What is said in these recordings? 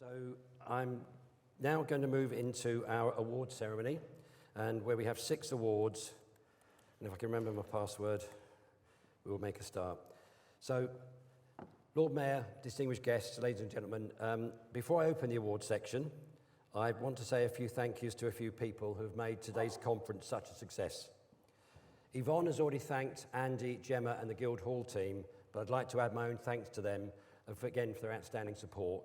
So I'm now going to move into our award ceremony, and where we have 6 awards, and if I can remember my password, we will make a start. So, Lord Mayor, distinguished guests, ladies and gentlemen, before I open the award section, I want to say a few thank yous to a few people who have made today's conference such a success. Yvonne has already thanked Andy, Gemma and the Guildhall team, but I'd like to add my own thanks to them, again, for their outstanding support.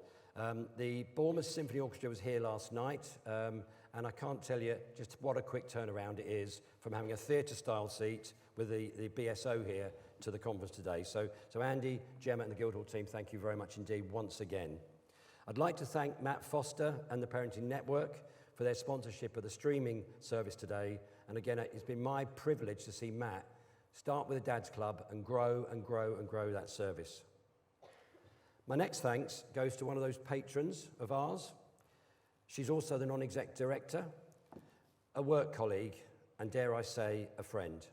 The Bournemouth Symphony Orchestra was here last night, and I can't tell you just what a quick turnaround it is from having a theatre-style seat with the BSO here to the conference today. So Andy, Gemma and the Guildhall team, thank you very much indeed once again. I'd like to thank Matt Foster and the Parenting Network for their sponsorship of the streaming service today. And again, it's been my privilege to see Matt start with a Dad's Club and grow and grow and grow that service. My next thanks goes to one of those patrons of ours. She's also the non-exec director, a work colleague, and dare I say, a friend.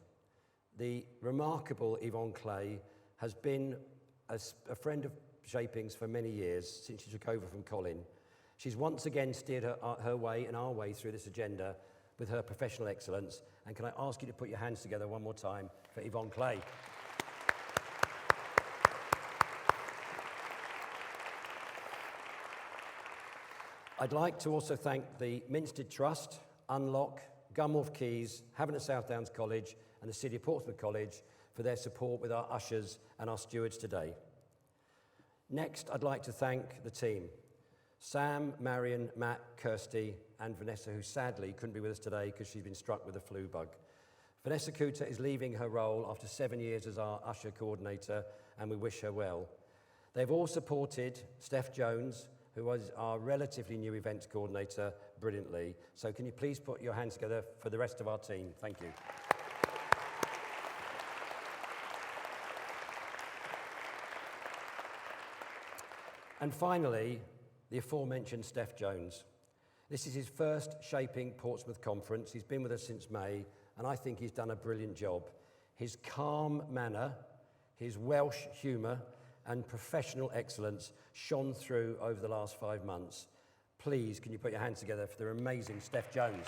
The remarkable Yvonne Clay has been a friend of Shaping's for many years, since she took over from Colin. She's once again steered her way and our way through this agenda with her professional excellence. And can I ask you to put your hands together one more time for Yvonne Clay? I'd like to also thank the Minstead Trust, Unlock, Gunwharf Quays, Havant and South Downs College and the City of Portsmouth College for their support with our ushers and our stewards today. Next, I'd like to thank the team, Sam, Marion, Matt, Kirsty and Vanessa, who sadly couldn't be with us today because she's been struck with a flu bug. Vanessa Cooter is leaving her role after 7 years as our usher coordinator, and we wish her well. They've all supported Steph Jones, who was our relatively new events coordinator, brilliantly. So can you please put your hands together for the rest of our team? Thank you. And finally, the aforementioned Steph Jones. This is his first Shaping Portsmouth Conference. He's been with us since May, and I think he's done a brilliant job. His calm manner, his Welsh humour, and professional excellence shone through over the last 5 months. Please, can you put your hands together for the amazing Steph Jones?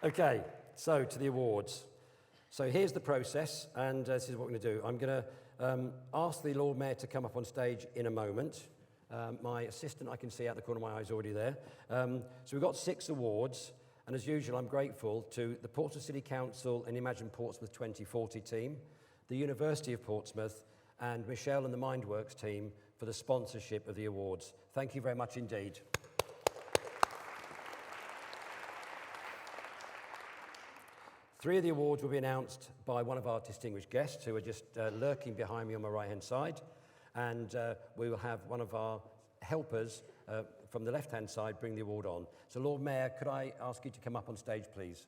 Okay, so to the awards. So here's the process, and this is what we're going to do. I'm going to ask the Lord Mayor to come up on stage in a moment. My assistant, I can see out the corner of my eye, is already there. So we've got 6 awards. And as usual, I'm grateful to the Portsmouth City Council and Imagine Portsmouth 2040 team, the University of Portsmouth, and Michelle and the Mindworks team for the sponsorship of the awards. Thank you very much indeed. Three of the awards will be announced by one of our distinguished guests who are just lurking behind me on my right-hand side. And we will have one of our helpers from the left-hand side bring the award on. So, Lord Mayor, could I ask you to come up on stage, please?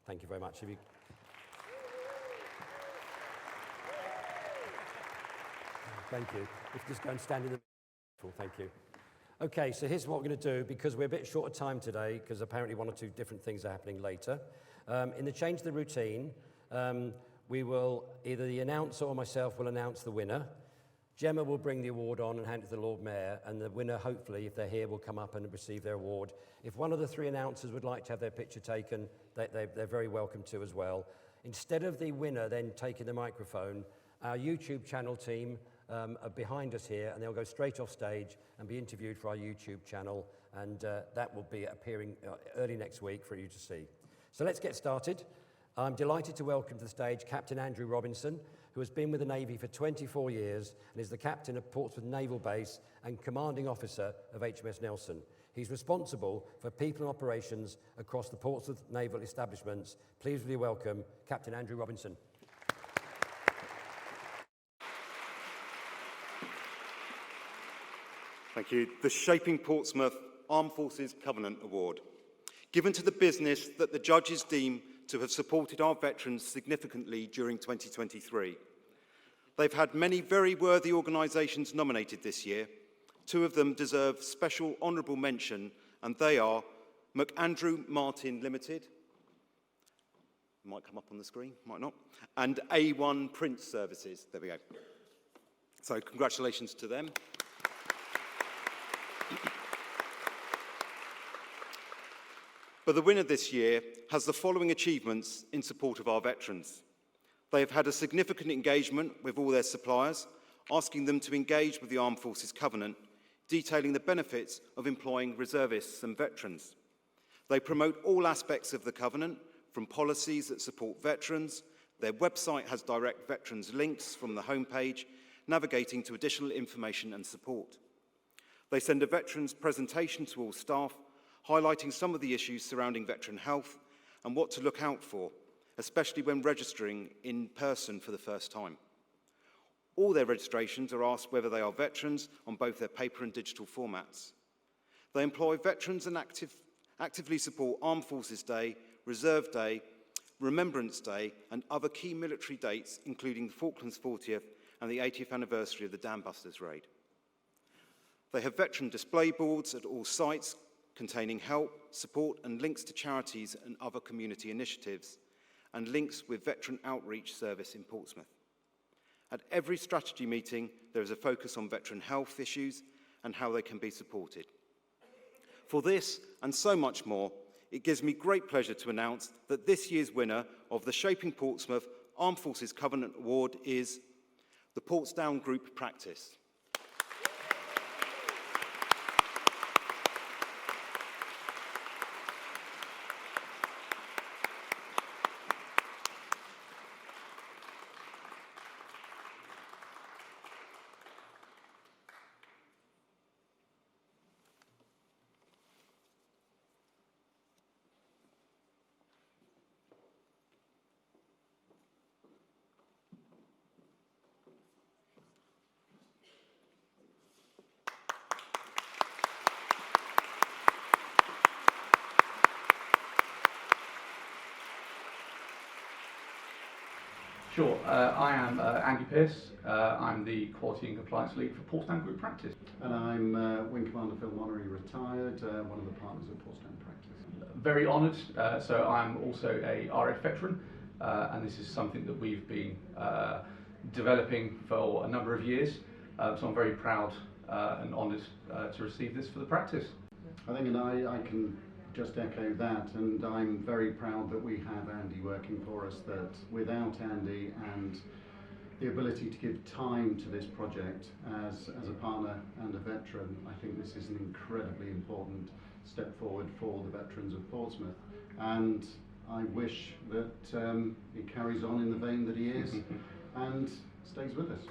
Thank you very much. Thank you. If you just go and stand in the middle, thank you. Okay, so here's what we're going to do, because we're a bit short of time today, because apparently 1 or 2 different things are happening later. In the change of the routine, we will, either the announcer or myself will announce the winner. Gemma will bring the award on and hand it to the Lord Mayor, and the winner, hopefully, if they're here, will come up and receive their award. If one of the 3 announcers would like to have their picture taken, they're very welcome to as well. Instead of the winner then taking the microphone, our YouTube channel team are behind us here, and they'll go straight off stage and be interviewed for our YouTube channel, and that will be appearing early next week for you to see. So let's get started. I'm delighted to welcome to the stage Captain Andrew Robinson, who has been with the Navy for 24 years and is the captain of Portsmouth Naval Base and commanding officer of HMS Nelson. He's responsible for people and operations across the Portsmouth naval establishments. Please really welcome Captain Andrew Robinson. Thank you. The Shaping Portsmouth Armed Forces Covenant Award, given to the business that the judges deem to have supported our veterans significantly during 2023. They've had many very worthy organisations nominated this year. 2 of them deserve special honourable mention, and they are McAndrew Martin Limited, might come up on the screen, might not, and A1 Print Services. There we go. So congratulations to them. But the winner this year has the following achievements in support of our veterans. They have had a significant engagement with all their suppliers, asking them to engage with the Armed Forces Covenant, detailing the benefits of employing reservists and veterans. They promote all aspects of the Covenant, from policies that support veterans. Their website has direct veterans links from the homepage, navigating to additional information and support. They send a veterans presentation to all staff, highlighting some of the issues surrounding veteran health and what to look out for, especially when registering in person for the first time. All their registrations are asked whether they are veterans on both their paper and digital formats. They employ veterans and actively support Armed Forces Day, Reserve Day, Remembrance Day, and other key military dates, including the Falklands 40th and the 80th anniversary of the Dam Busters raid. They have veteran display boards at all sites containing help, support, and links to charities and other community initiatives, and links with Veteran Outreach Service in Portsmouth. At every strategy meeting, there is a focus on veteran health issues and how they can be supported. For this and so much more, it gives me great pleasure to announce that this year's winner of the Shaping Portsmouth Armed Forces Covenant Award is the Portsdown Group Practice. Sure. I am Andy Pearce. I'm the Quality and Compliance Lead for Portsdown Group Practice. And I'm Wing Commander Phil Monnery, retired, one of the partners at Portsdown Practice. Very honoured. So I'm also a RF veteran, and this is something that we've been developing for a number of years. So I'm very proud and honoured to receive this for the practice. I think, and I can just echo that, and I'm very proud that we have Andy working for us, that without Andy and the ability to give time to this project as a partner and a veteran, I think this is an incredibly important step forward for the veterans of Portsmouth. And I wish that he carries on in the vein that he is and stays with us.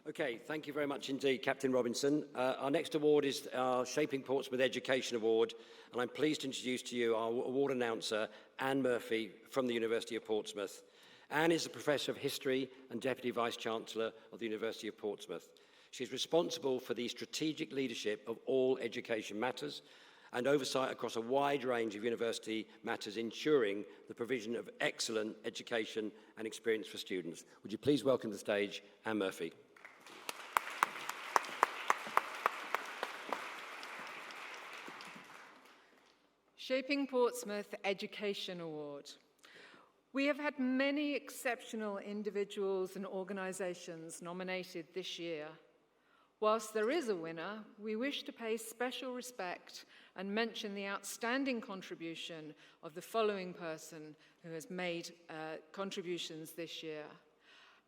Okay, thank you very much indeed, Captain Robinson. Our next award is our Shaping Portsmouth Education Award, and I'm pleased to introduce to you our award announcer, Anne Murphy, from the University of Portsmouth. Anne is a Professor of History and Deputy Vice-Chancellor of the University of Portsmouth. She is responsible for the strategic leadership of all education matters and oversight across a wide range of university matters, ensuring the provision of excellent education and experience for students. Would you please welcome to the stage Anne Murphy. Shaping Portsmouth Education Award. We have had many exceptional individuals and organisations nominated this year. Whilst there is a winner, we wish to pay special respect and mention the outstanding contribution of the following person who has made contributions this year.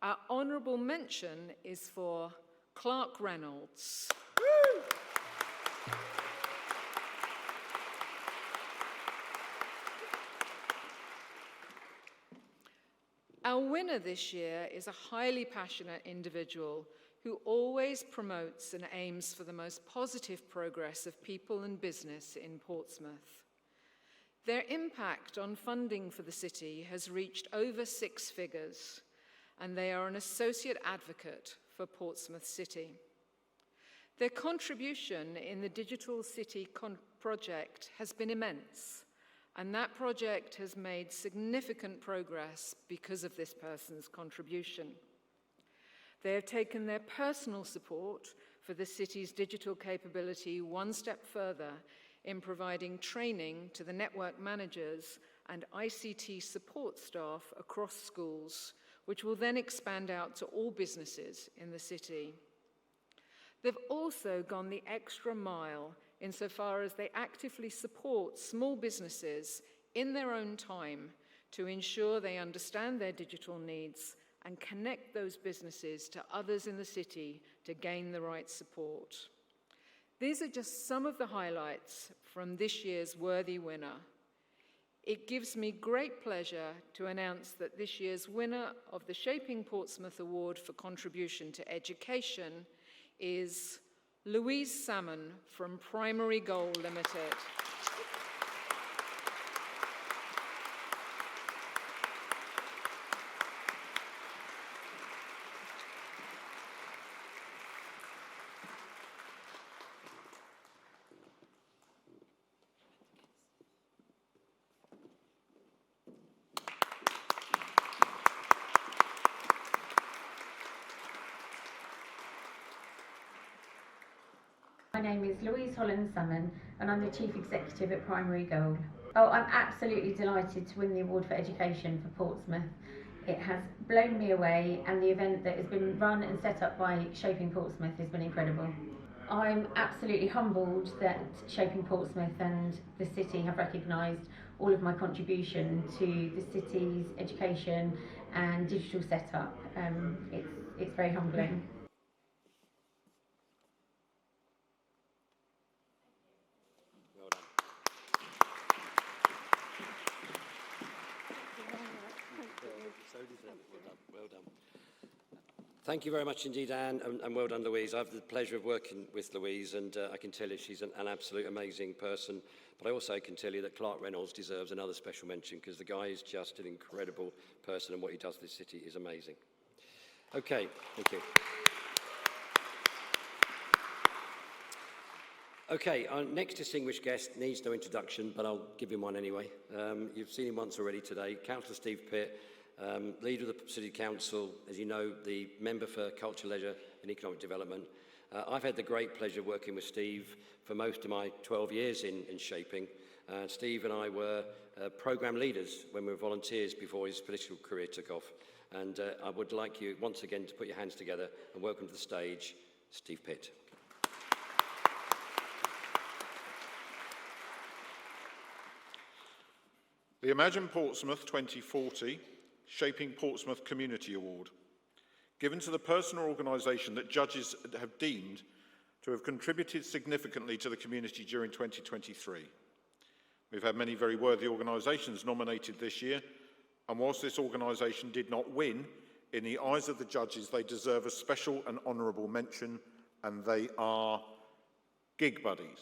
Our honourable mention is for Clark Reynolds. Woo! Our winner this year is a highly passionate individual who always promotes and aims for the most positive progress of people and business in Portsmouth. Their impact on funding for the city has reached over 6 figures, and they are an associate advocate for Portsmouth City. Their contribution in the Digital City project has been immense, and that project has made significant progress because of this person's contribution. They have taken their personal support for the city's digital capability one step further in providing training to the network managers and ICT support staff across schools, which will then expand out to all businesses in the city. They've also gone the extra mile insofar as they actively support small businesses in their own time to ensure they understand their digital needs and connect those businesses to others in the city to gain the right support. These are just some of the highlights from this year's worthy winner. It gives me great pleasure to announce that this year's winner of the Shaping Portsmouth Award for Contribution to Education is Louise Salmon from Primary Goal Limited. My name is Louise Holland-Salmon and I'm the Chief Executive at Primary Goal. Oh, I'm absolutely delighted to win the award for education for Portsmouth. It has blown me away and the event that has been run and set up by Shaping Portsmouth has been incredible. I'm absolutely humbled that Shaping Portsmouth and the city have recognised all of my contribution to the city's education and digital setup. It's very humbling. Well done. Thank you very much indeed, Anne, and well done, Louise. I have the pleasure of working with Louise, and I can tell you she's an absolute amazing person. But I also can tell you that Clark Reynolds deserves another special mention because the guy is just an incredible person, and what he does for this city is amazing. Okay, thank you. Okay, our next distinguished guest needs no introduction, but I'll give him one anyway. You've seen him once already today, Councillor Steve Pitt, leader of the City Council, as you know, the member for Culture, Leisure and Economic Development. I've had the great pleasure of working with Steve for most of my 12 years in Shaping. Steve and I were programme leaders when we were volunteers before his political career took off. And I would like you once again to put your hands together and welcome to the stage, Steve Pitt. The Imagine Portsmouth 2040 Shaping Portsmouth Community Award, given to the person or organisation that judges have deemed to have contributed significantly to the community during 2023. We've had many very worthy organisations nominated this year, and whilst this organisation did not win, in the eyes of the judges they deserve a special and honourable mention, and they are Gig Buddies.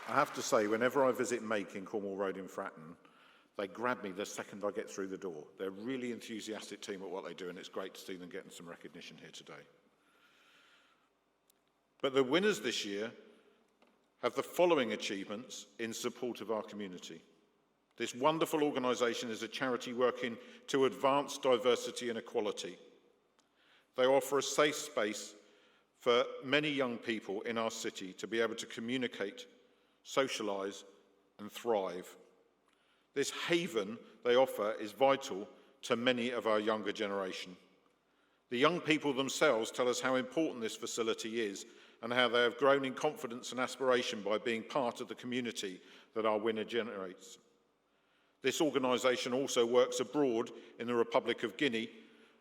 I have to say, whenever I visit Make in Cornwall Road in Fratton, they grab me the second I get through the door. They're a really enthusiastic team at what they do, and it's great to see them getting some recognition here today. But the winners this year have the following achievements in support of our community. This wonderful organisation is a charity working to advance diversity and equality. They offer a safe space for many young people in our city to be able to communicate, socialise and thrive. This haven they offer is vital to many of our younger generation. The young people themselves tell us how important this facility is and how they have grown in confidence and aspiration by being part of the community that our winner generates. This organisation also works abroad in the Republic of Guinea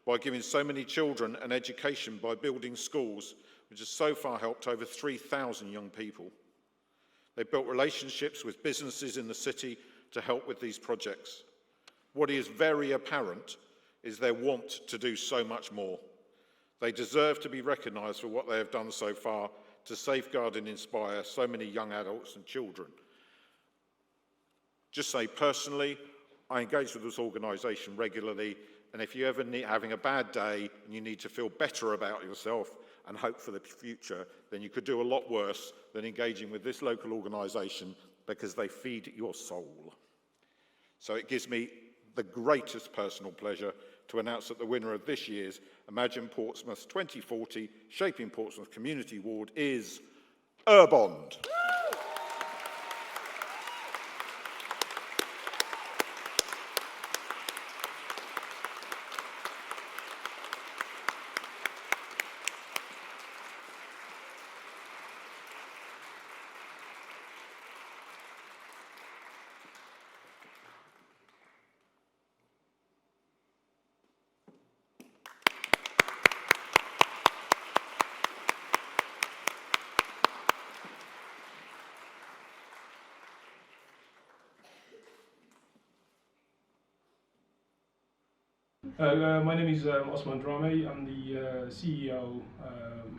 by giving so many children an education by building schools, which has so far helped over 3,000 young people. They've built relationships with businesses in the city to help with these projects. What is very apparent is their want to do so much more. They deserve to be recognised for what they have done so far to safeguard and inspire so many young adults and children. Just say personally, I engage with this organisation regularly, and if you ever need having a bad day and you need to feel better about yourself and hope for the future, then you could do a lot worse than engaging with this local organisation because they feed your soul. So it gives me the greatest personal pleasure to announce that the winner of this year's Imagine Portsmouth 2040 Shaping Portsmouth Community Award is Urbond. My name is Osman Drame. I'm the CEO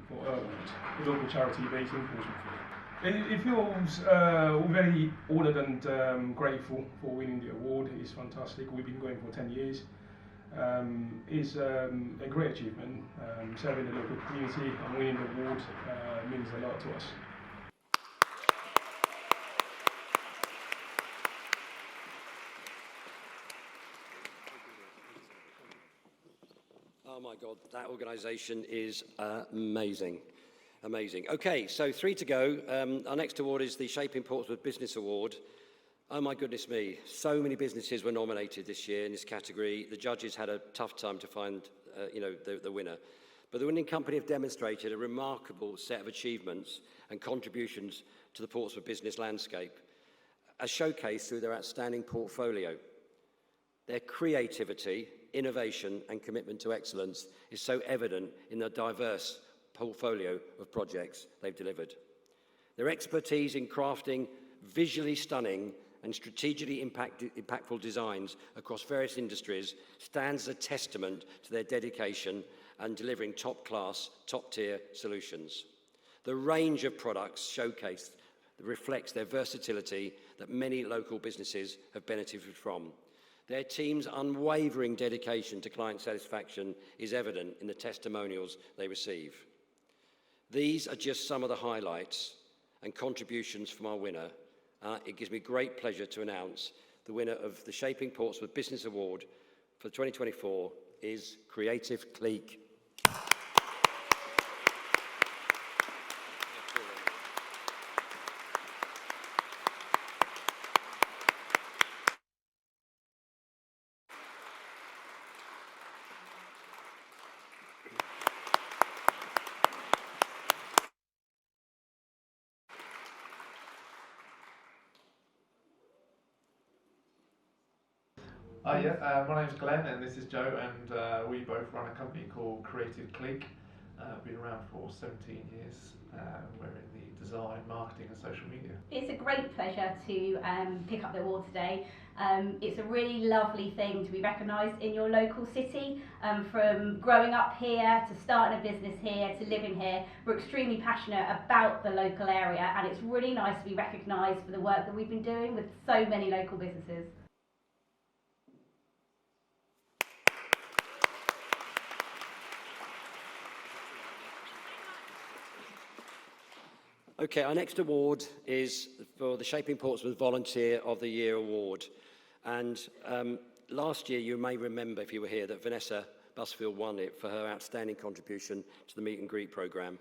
for Urbond, a local charity based in Portsmouth. It feels we're very honoured and grateful for winning the award. It's fantastic. We've been going for 10 years. It's a great achievement. Serving the local community and winning the award means a lot to us. Oh my God, that organisation is amazing. Amazing. Okay, so 3 to go. Our next award is the Shaping Portsmouth Business Award. Oh my goodness me, so many businesses were nominated this year in this category. The judges had a tough time to find, the winner. But the winning company have demonstrated a remarkable set of achievements and contributions to the Portsmouth business landscape, as showcased through their outstanding portfolio. Their creativity, innovation and commitment to excellence is so evident in the diverse portfolio of projects they've delivered. Their expertise in crafting visually stunning and strategically impactful designs across various industries stands as a testament to their dedication and delivering top-class, top-tier solutions. The range of products showcased reflects their versatility that many local businesses have benefited from. Their team's unwavering dedication to client satisfaction is evident in the testimonials they receive. These are just some of the highlights and contributions from our winner. It gives me great pleasure to announce the winner of the Shaping Portsmouth Business Award for 2024 is Creative Clique. My name's Glenn and this is Joe, and we both run a company called Creative Clique. Been around for 17 years. We're in the design, marketing and social media. It's a great pleasure to pick up the award today. It's a really lovely thing to be recognised in your local city. From growing up here, to starting a business here, to living here, we're extremely passionate about the local area, and it's really nice to be recognised for the work that we've been doing with so many local businesses. Okay, our next award is for the Shaping Portsmouth Volunteer of the Year Award. And last year, you may remember, if you were here, that Vanessa Busfield won it for her outstanding contribution to the meet and greet programme.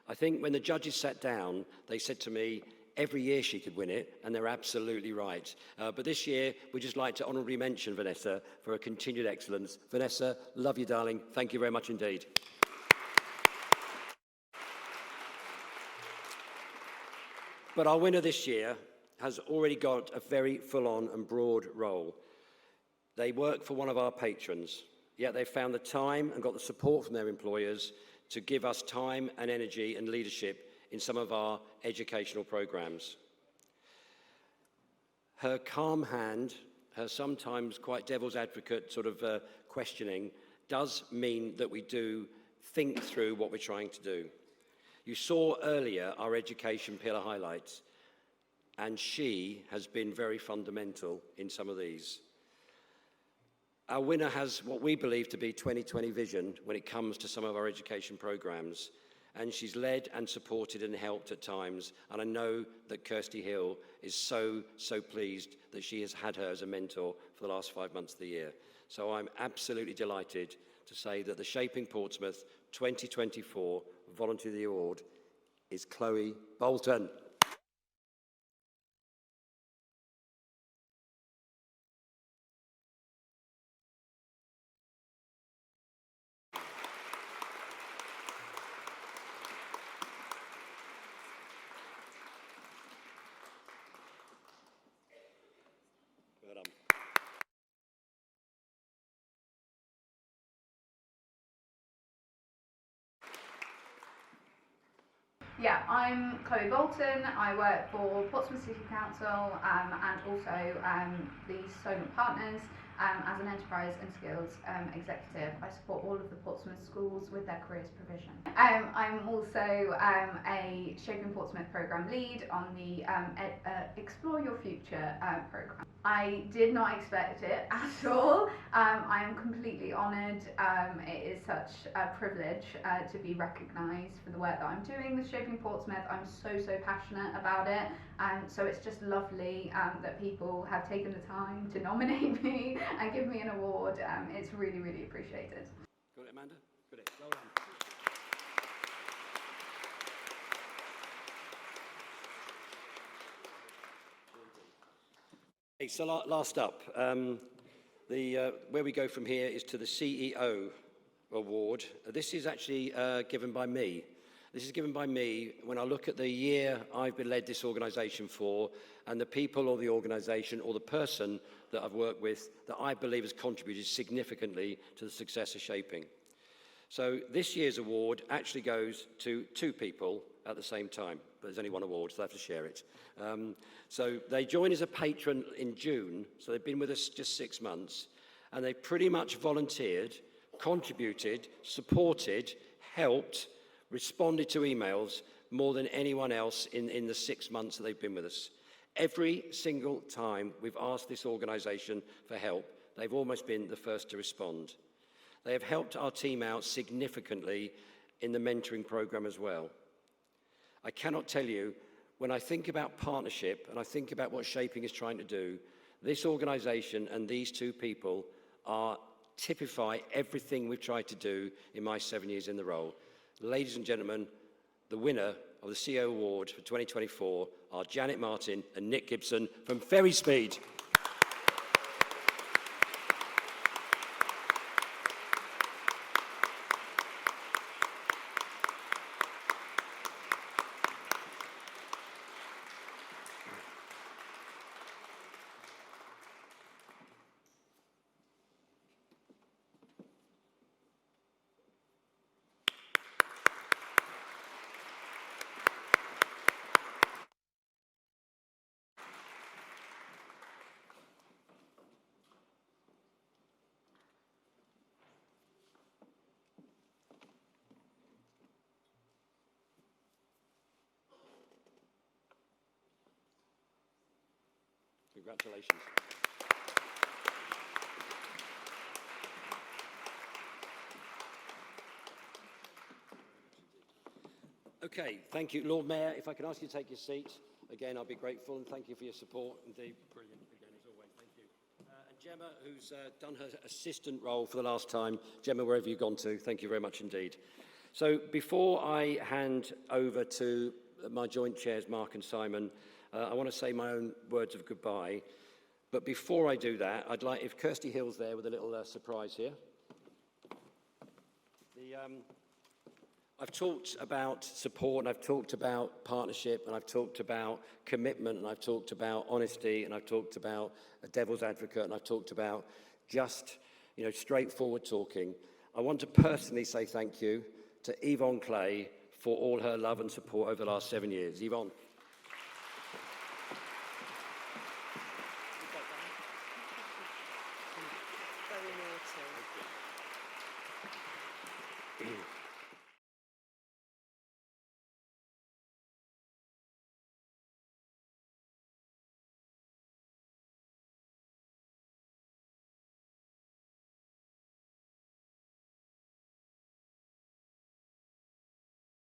I think when the judges sat down, they said to me, every year she could win it, and they're absolutely right. But this year, we'd just like to honourably mention Vanessa for her continued excellence. Vanessa, love you, darling. Thank you very much indeed. But our winner this year has already got a very full-on and broad role. They work for one of our patrons, yet they've found the time and got the support from their employers to give us time and energy and leadership in some of our educational programmes. Her calm hand, her sometimes quite devil's advocate sort of questioning, does mean that we do think through what we're trying to do. You saw earlier our education pillar highlights, and she has been very fundamental in some of these. Our winner has what we believe to be 2020 vision when it comes to some of our education programmes, and she's led and supported and helped at times. And I know that Kirsty Hill is so pleased that she has had her as a mentor for the last 5 months of the year. So I'm absolutely delighted to say that the Shaping Portsmouth 2024 Volunteer of the Award is Chloe Bolton. Well done. Yeah, I'm Chloe Bolton. I work for Portsmouth City Council and also the Solent Partners as an enterprise and skills executive. I support all of the Portsmouth schools with their careers provision. I'm also a Shaping Portsmouth programme lead on the Explore Your Future programme. I did not expect it at all. I am completely honoured. It is such a privilege to be recognised for the work that I'm doing with Shaping Portsmouth. I'm so passionate about it, so it's just lovely that people have taken the time to nominate me and give me an award. It's really appreciated. Got it, Amanda? Got it. Well done. Okay, so last up, where we go from here is to the CEO award. This is actually given by me. This is given by me when I look at the year I've been led this organisation for and the people or the organisation or the person that I've worked with that I believe has contributed significantly to the success of Shaping. So this year's award actually goes to two people at the same time, but there's only one award, so I have to share it. So they joined as a patron in June, so they've been with us just 6 months, and they pretty much volunteered, contributed, supported, helped, responded to emails more than anyone else in the 6 months that they've been with us. Every single time we've asked this organisation for help, they've almost been the first to respond. They have helped our team out significantly in the mentoring programme as well. I cannot tell you, when I think about partnership and I think about what Shaping is trying to do, this organisation and these two people typify everything we've tried to do in my 7 years in the role. Ladies and gentlemen, the winner of the CEO Award for 2024 are Janet Martin and Nick Gibson from Ferry Speed. Congratulations. Okay, thank you. Lord Mayor, if I can ask you to take your seat. Again, I'll be grateful, and thank you for your support. Indeed, brilliant, again, as always. Thank you. And Gemma, who's done her assistant role for the last time. Gemma, wherever you've gone to, thank you very much indeed. So before I hand over to my joint chairs, Mark and Simon, I want to say my own words of goodbye. But before I do that, I'd like, if Kirsty Hill's there with a little surprise here. I've talked about support, and I've talked about partnership, and I've talked about commitment, and I've talked about honesty, and I've talked about a devil's advocate, and I've talked about just, straightforward talking. I want to personally say thank you to Yvonne Clay for all her love and support over the last 7 years. Yvonne,